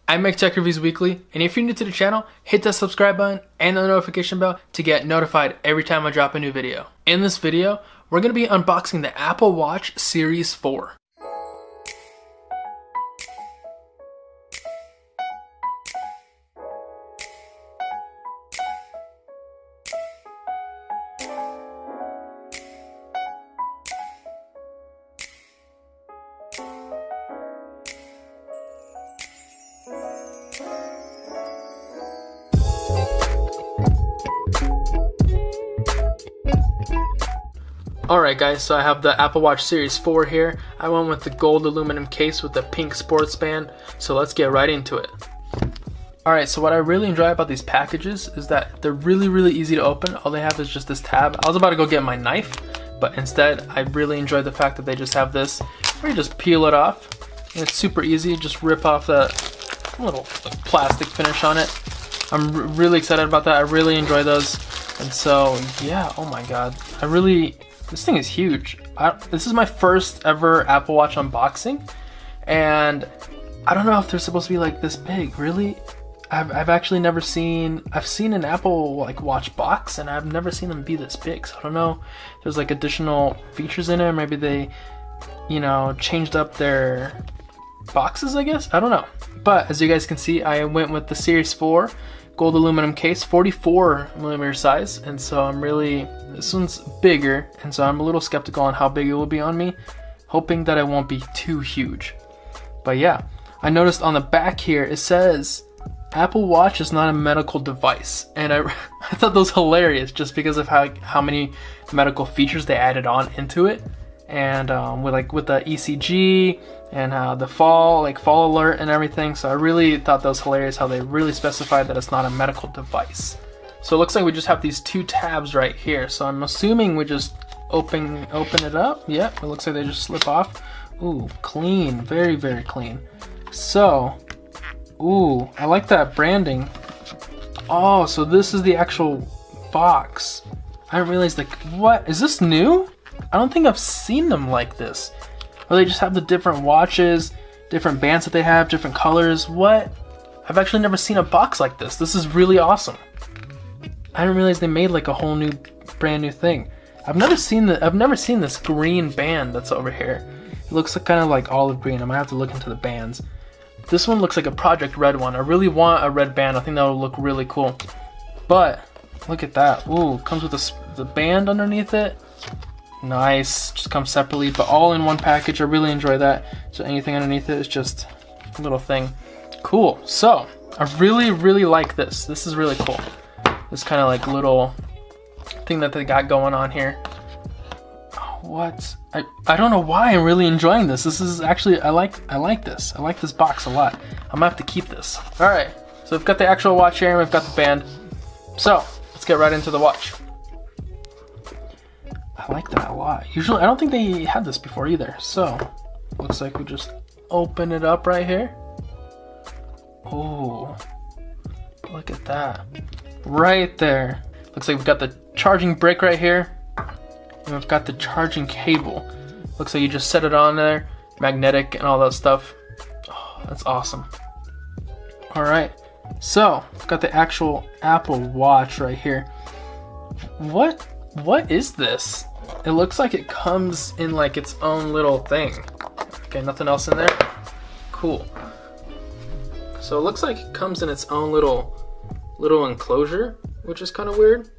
I make tech reviews weekly, and if you're new to the channel, hit that subscribe button and the notification bell to get notified every time I drop a new video. In this video, we're going to be unboxing the Apple Watch Series 4. Alright guys, so I have the Apple Watch Series 4 here. I went with the gold aluminum case with the pink sports band, so let's get right into it. Alright, so what I really enjoy about these packages is that they're really easy to open. All they have is just this tab. I was about to go get my knife, but instead I really enjoy the fact that they just have this where you just peel it off. And it's super easy, just rip off that little plastic finish on it. I'm really excited about that. I really enjoy those. And so, yeah, oh my god. This thing is huge. This is my first ever Apple Watch unboxing, and I don't know if they're supposed to be like this big. Really, I've actually never seen. I've seen an Apple Watch box, and I've never seen them be this big. So I don't know if there's like additional features in it. Maybe they, changed up their boxes, I guess. I don't know. But as you guys can see, I went with the Series 4 gold aluminum case, 44mm size, and so this one's bigger, and so I'm a little skeptical on how big it will be on me, hoping that it won't be too huge. But yeah, I noticed on the back here it says Apple Watch is not a medical device, and I thought that was hilarious just because of how many medical features they added on into it, and with the ECG and the fall alert and everything. So I really thought that was hilarious how they really specified that it's not a medical device. So it looks like we just have these two tabs right here. So I'm assuming we just open it up. Yep, it looks like they just slip off. Ooh, clean, very clean. So, ooh, I like that branding. Oh, so this is the actual box. I didn't realize, what? Is this new? I don't think I've seen them like this. Or they just have the different watches, different bands that they have, different colors. What? I've actually never seen a box like this. This is really awesome. I didn't realize they made like a whole new, brand new thing. I've never seen this green band that's over here. It looks kind of like olive green. I might have to look into the bands. This one looks like a Project Red one. I really want a red band. I think that would look really cool. But look at that. Ooh, comes with the band underneath it. Nice, just comes separately, but all in one package. I really enjoy that. So anything underneath it is just a little thing. Cool. So I really like this. This is really cool. This kind of little thing that they got going on here. What? I don't know why I'm really enjoying this. This is actually I like this. I like this box a lot. I'm gonna have to keep this. All right. So we've got the actual watch here and we've got the band. So let's get right into the watch. I like that a lot. Usually, I don't think they had this before either. So, looks like we just open it up right here. Oh, look at that. Right there. Looks like we've got the charging brick right here. And we've got the charging cable. Looks like you just set it on there. Magnetic and all that stuff. Oh, that's awesome. Alright. So, we've got the actual Apple Watch right here. What is this? It looks like it comes in its own little thing. Okay, nothing else in there? Cool. So it looks like it comes in its own little enclosure, which is kind of weird.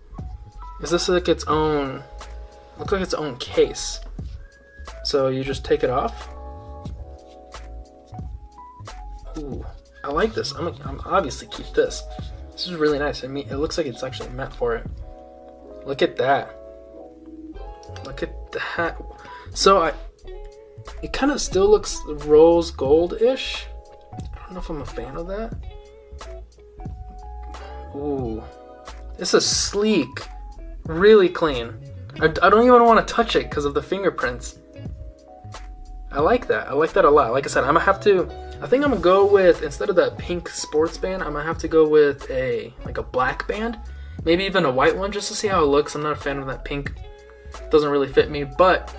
Is this its own, looks like its own case. So you just take it off. Ooh, I like this. I'm obviously keep this. This is really nice. I mean, it looks like it's actually meant for it. Look at that. Look at that. So it kind of still looks rose gold-ish. I don't know if I'm a fan of that. Ooh. This is sleek. Really clean. I don't even want to touch it because of the fingerprints. I like that. I like that a lot. Like I said, I think I'm gonna go with, instead of that pink sports band, I'm gonna have to go with a black band. Maybe even a white one just to see how it looks. I'm not a fan of that pink. It doesn't really fit me, but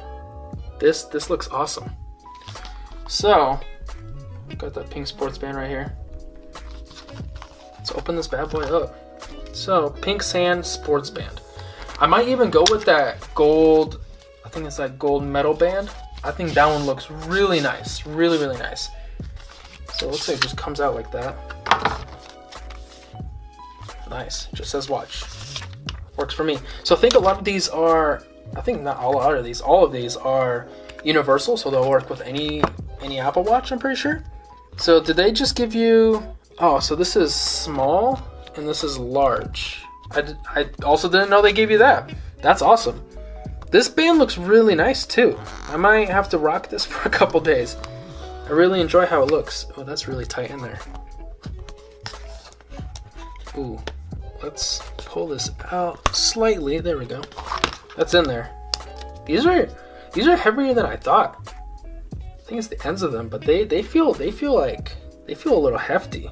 this looks awesome. So, got that pink sports band right here. Let's open this bad boy up. So, Pink Sand Sports Band. I might even go with that gold, I think it's that gold metal band. I think that one looks really nice, really nice. So it looks like it just comes out like that. Nice, just says watch. Works for me. So I think a lot of these are, I think not all of these, all of these are universal, so they'll work with any Apple Watch, I'm pretty sure. So did they just give you, oh, so this is small and this is large. I also didn't know they gave you that. That's awesome. This band looks really nice too. I might have to rock this for a couple days. I really enjoy how it looks. Oh, that's really tight in there. Ooh, let's pull this out slightly. There we go. That's in there. These are heavier than I thought. I think it's the ends of them, but they feel a little hefty.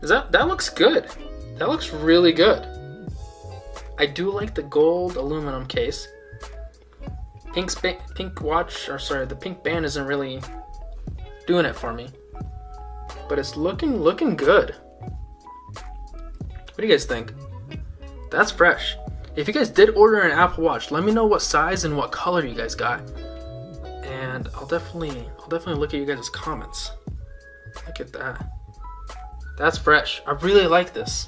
That looks good. That looks really good. I do like the gold aluminum case. Pink watch, or sorry, the pink band isn't really doing it for me, but it's looking good. What do you guys think? That's fresh. If you guys did order an Apple Watch, let me know what size and what color you guys got, and I'll definitely look at you guys' comments. Look at that. That's fresh. I really like this.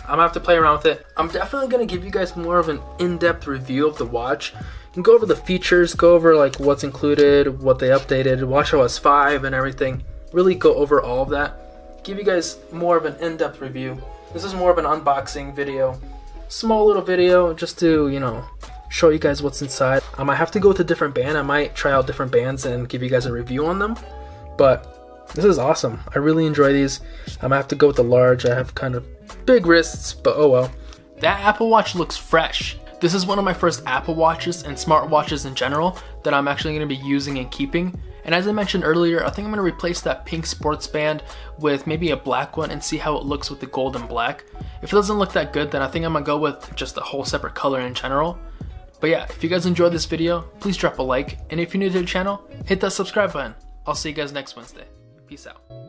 I'm gonna have to play around with it. I'm definitely gonna give you guys more of an in-depth review of the watch and go over the features, go over like what's included, what they updated, WatchOS 5 and everything. Really go over all of that. Give you guys more of an in-depth review. This is more of an unboxing video. Small little video just to, you know, show you guys what's inside. I might have to go with a different band. I might try out different bands and give you guys a review on them. But this is awesome. I really enjoy these. I might have to go with the large. I have kind of big wrists, but oh well. That Apple Watch looks fresh. This is one of my first Apple Watches and smartwatches in general that I'm actually going to be using and keeping. And as I mentioned earlier, I think I'm going to replace that pink sports band with maybe a black one and see how it looks with the gold and black. If it doesn't look that good, then I think I'm going to go with just a whole separate color in general. But yeah, if you guys enjoyed this video, please drop a like. And if you're new to the channel, hit that subscribe button. I'll see you guys next Wednesday. Peace out.